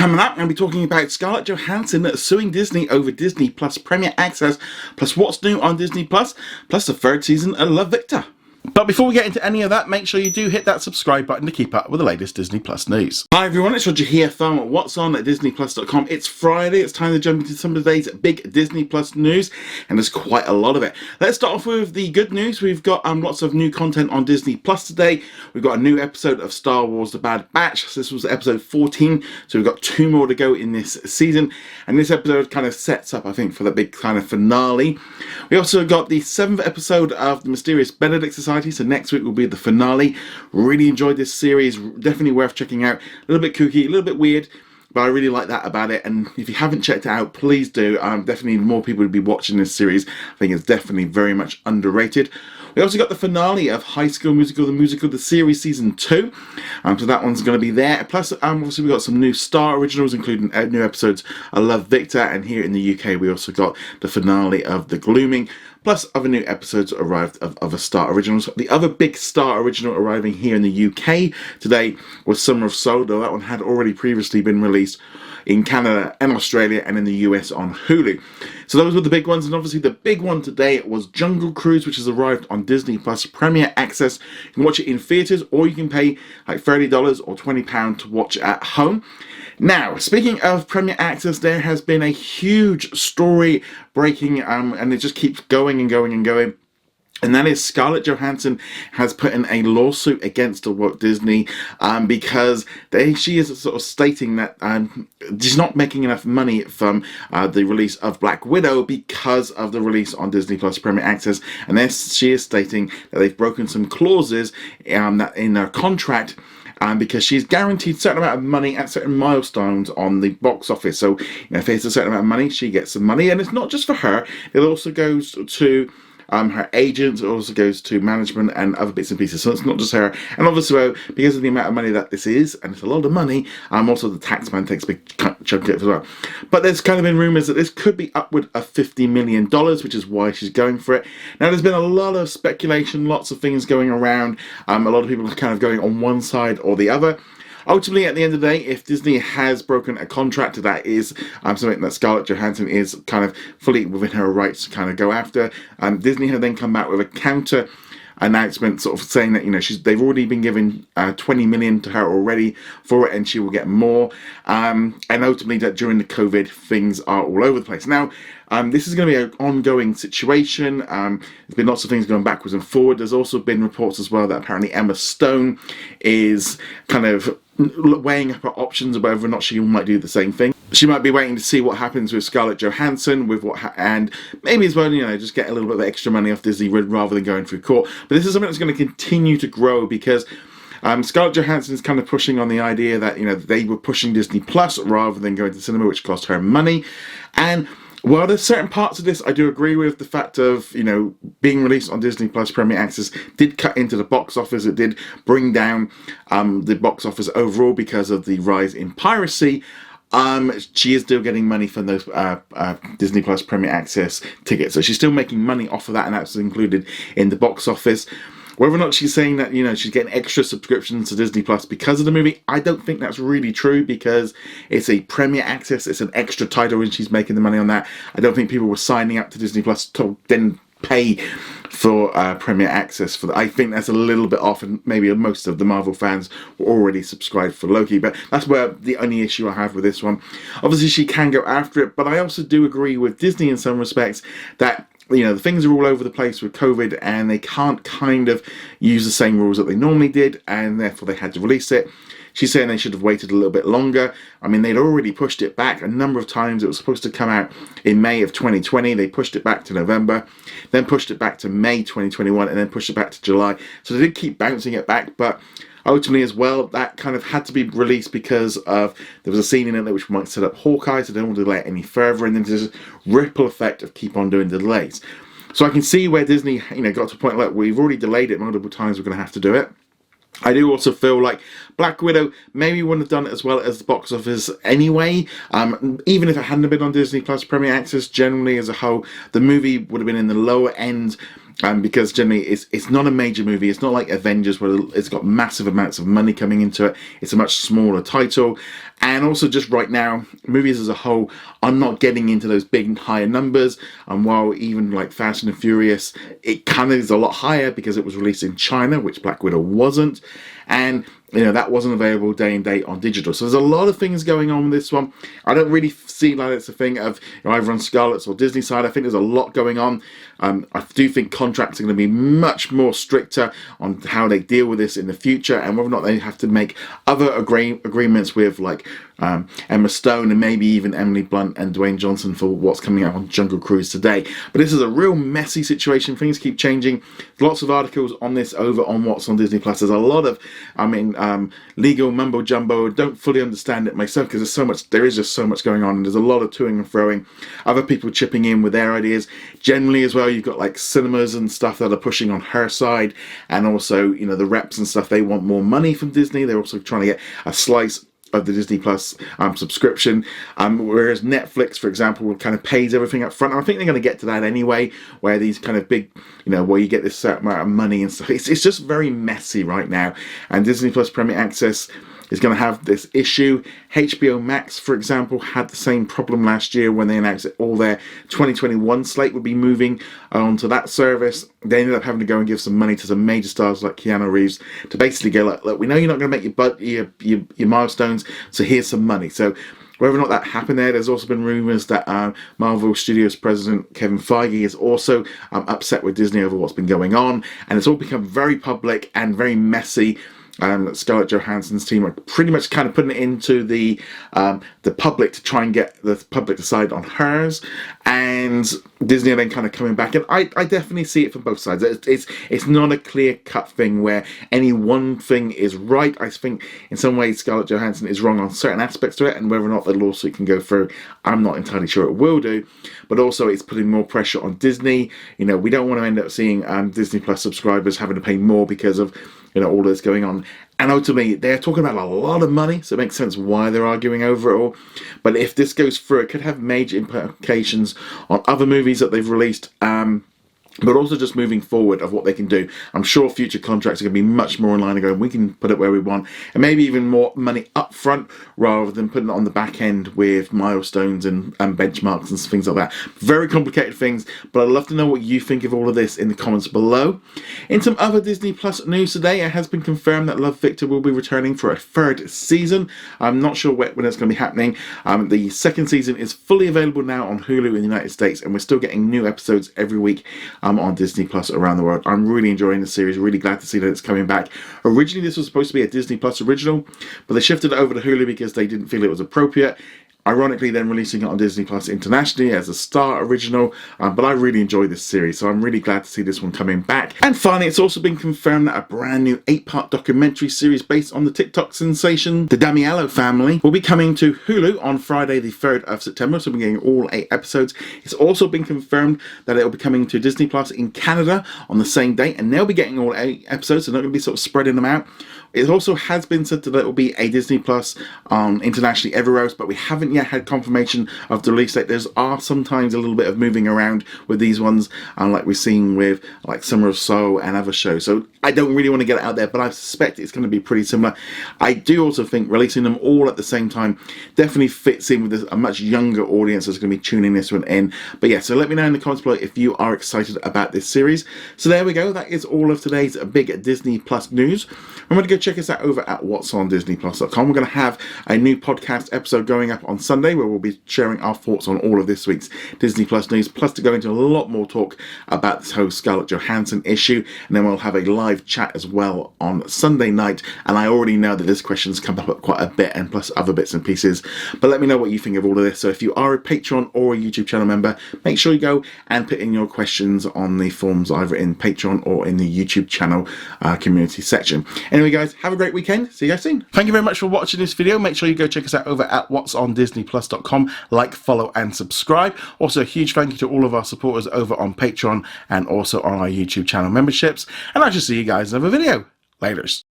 Coming up, I'm going to be talking about Scarlett Johansson suing Disney over Disney Plus Premier Access, plus what's new on Disney Plus, plus the third season of Love, Victor. But before we get into any of that, make sure you do hit that subscribe button to keep up with the latest Disney Plus news. Hi everyone, it's Roger here from What's On at DisneyPlus.com. It's Friday, it's time to jump into some of today's big Disney Plus news, and there's quite a lot of it. Let's start off with the good news. We've got lots of new content on Disney Plus today. We've got a new episode of Star Wars The Bad Batch. So this was episode 14, so we've got 2 more to go in this season, and this episode kind of sets up, I think, for the big kind of finale. We also got the 7th episode of The Mysterious Benedict Society, so next week will be the finale. Really enjoyed this series, definitely worth checking out. A little bit kooky, a little bit weird, but I really like that about it, and if you haven't checked it out, please do. Definitely more people would be watching this series. I think it's definitely very much underrated. We also got the finale of High School Musical, the series season 2. So that one's going to be there. Plus, obviously we got some new Star originals, including new episodes of Love, Victor, and here in the UK we also got the finale of The Glooming. Plus other new episodes arrived of other Star originals. The other big Star original arriving here in the UK today was Summer of Soul, though that one had already previously been released in Canada and Australia and in the US on Hulu. So those were the big ones, and obviously the big one today was Jungle Cruise, which has arrived on Disney Plus Premier Access. You can watch it in theatres, or you can pay like $30 or £20 to watch at home. Now, speaking of Premier Access, there has been a huge story breaking, and it just keeps going and going and going. And that is Scarlett Johansson has put in a lawsuit against Walt Disney because she is sort of stating that she's not making enough money from the release of Black Widow because of the release on Disney Plus Premier Access. And she is stating that they've broken some clauses that in their contract, because she's guaranteed a certain amount of money at certain milestones on the box office. So, if it's a certain amount of money, she gets some money. And it's not just for her. It also goes to her agents. It also goes to management and other bits and pieces. So it's not just her. And obviously, because of the amount of money that this is, and it's a lot of money, also the tax man takes a big chunk of it as well. But there's kind of been rumours that this could be upward of $50 million, which is why she's going for it. Now, there's been a lot of speculation, lots of things going around. A lot of people are kind of going on one side or the other. Ultimately, at the end of the day, if Disney has broken a contract, that is something that Scarlett Johansson is kind of fully within her rights to kind of go after. Disney have then come back with a counter announcement, sort of saying that they've already been given $20 million to her already for it, and she will get more. And ultimately, that during the COVID, things are all over the place. Now, this is going to be an ongoing situation. There's been lots of things going backwards and forward. There's also been reports as well that apparently Emma Stone is kind of weighing up her options of whether or not she might do the same thing. She might be waiting to see what happens with Scarlett Johansson, and maybe as well, just get a little bit of extra money off Disney rather than going through court. But this is something that's going to continue to grow because Scarlett Johansson is kind of pushing on the idea that they were pushing Disney Plus rather than going to cinema, which cost her money. And while there's certain parts of this I do agree with, the fact of, being released on Disney Plus Premier Access did cut into the box office. It did bring down the box office overall because of the rise in piracy. She is still getting money from those Disney Plus Premier Access tickets. So she's still making money off of that, and that's included in the box office. Whether or not she's saying that, she's getting extra subscriptions to Disney Plus because of the movie, I don't think that's really true because it's a Premier Access, it's an extra title and she's making the money on that. I don't think people were signing up to Disney Plus to then pay for Premier Access for that. I think that's a little bit off, and maybe most of the Marvel fans were already subscribed for Loki, but that's where the only issue I have with this one. Obviously, she can go after it, but I also do agree with Disney in some respects that the things are all over the place with COVID, and they can't kind of use the same rules that they normally did, and therefore they had to release it. She's saying they should have waited a little bit longer. I mean, they'd already pushed it back a number of times. It was supposed to come out in May of 2020. They pushed it back to November, then pushed it back to May 2021, and then pushed it back to July. So they did keep bouncing it back, but ultimately as well, that kind of had to be released because of there was a scene in it which might set up Hawkeye, so they don't want to delay it any further, and then there's this ripple effect of keep on doing delays. So I can see where Disney, got to a point like, we've already delayed it multiple times, we're going to have to do it. I do also feel like Black Widow maybe wouldn't have done it as well as the box office anyway. Even if it hadn't been on Disney Plus Premier Access, generally as a whole, the movie would have been in the lower end because generally it's not a major movie. It's not like Avengers where it's got massive amounts of money coming into it. It's a much smaller title. And also just right now, movies as a whole are not getting into those big and higher numbers. And while even like Fast and Furious, it kind of is a lot higher because it was released in China, which Black Widow wasn't. And that wasn't available day and date on digital. So there's a lot of things going on with this one. I don't really see like it's a thing of either on Scarlet's or Disney side. I think there's a lot going on. I do think contracts are going to be much more stricter on how they deal with this in the future, and whether or not they have to make other agreements with like Emma Stone and maybe even Emily Blunt and Dwayne Johnson for what's coming out on Jungle Cruise today. But this is a real messy situation. Things keep changing. Lots of articles on this over on What's on Disney Plus. There's a lot of, legal mumbo jumbo. Don't fully understand it myself because there is just so much going on, and there's a lot of toing and froing. Other people chipping in with their ideas. Generally as well, you've got like cinemas and stuff that are pushing on her side, and also the reps and stuff. They want more money from Disney. They're also trying to get a slice of the Disney Plus subscription, whereas Netflix, for example, kind of pays everything up front. And I think they're going to get to that anyway, where these kind of big, where you get this certain amount of money and stuff. It's just very messy right now. And Disney Plus Premier Access is going to have this issue. HBO Max, for example, had the same problem last year when they announced that all their 2021 slate would be moving onto that service. They ended up having to go and give some money to some major stars like Keanu Reeves to basically go like, look, we know you're not going to make your milestones, so here's some money. So whether or not that happened there's also been rumours that Marvel Studios president Kevin Feige is also upset with Disney over what's been going on, and it's all become very public and very messy. Scarlett Johansson's team are pretty much kind of putting it into the public to try and get the public to side on hers, and Disney are then kind of coming back. And I definitely see it from both sides. It's not a clear-cut thing where any one thing is right. I think in some ways Scarlett Johansson is wrong on certain aspects to it, and whether or not the lawsuit can go through, I'm not entirely sure it will do. But also it's putting more pressure on Disney. We don't want to end up seeing Disney Plus subscribers having to pay more because of all that's going on. And ultimately, they're talking about a lot of money, so it makes sense why they're arguing over it all. But if this goes through, it could have major implications on other movies that they've released, but also just moving forward of what they can do. I'm sure future contracts are going to be much more in line and going, we can put it where we want, and maybe even more money up front rather than putting it on the back end with milestones and benchmarks and things like that. Very complicated things, but I'd love to know what you think of all of this in the comments below. In some other Disney Plus news today, it has been confirmed that Love, Victor will be returning for a third season. I'm not sure when it's going to be happening. The second season is fully available now on Hulu in the United States, and we're still getting new episodes every week on Disney Plus around the world. I'm really enjoying the series, really glad to see that it's coming back. Originally this was supposed to be a Disney Plus original, but they shifted it over to Hulu because they didn't feel it was appropriate. Ironically then releasing it on Disney Plus internationally as a Star original, but I really enjoy this series, so I'm really glad to see this one coming back. And finally, it's also been confirmed that a brand new 8-part documentary series based on the TikTok sensation, the Damiano family, will be coming to Hulu on Friday the 3rd of September, so we're getting all 8 episodes. It's also been confirmed that it will be coming to Disney Plus in Canada on the same date, and they'll be getting all 8 episodes, so they're not going to be sort of spreading them out. It also has been said that it will be a Disney Plus internationally everywhere else, but we haven't yet had confirmation of the release date. There's sometimes a little bit of moving around with these ones, like we've seen with like Summer of Soul and other shows. So I don't really want to get it out there, but I suspect it's going to be pretty similar. I do also think releasing them all at the same time definitely fits in with a much younger audience that's going to be tuning this one in. But yeah, so let me know in the comments below if you are excited about this series. So there we go. That is all of today's big Disney Plus news. I'm going to go check us out over at whatsondisneyplus.com. We're going to have a new podcast episode going up on Sunday where we'll be sharing our thoughts on all of this week's Disney Plus news, plus to go into a lot more talk about this whole Scarlett Johansson issue, and then we'll have a live chat as well on Sunday night. And I already know that this question's come up quite a bit, and plus other bits and pieces, but let me know what you think of all of this. So if you are a Patreon or a YouTube channel member, make sure you go and put in your questions on the forms either in Patreon or in the YouTube channel community section. Anyway guys, have a great weekend. See you guys soon. Thank you very much for watching this video. Make sure you go check us out over at whatsondisneyplus.com. Like, follow and subscribe. Also a huge thank you to all of our supporters over on Patreon and also on our YouTube channel memberships. And I shall see you guys in another video. Laters.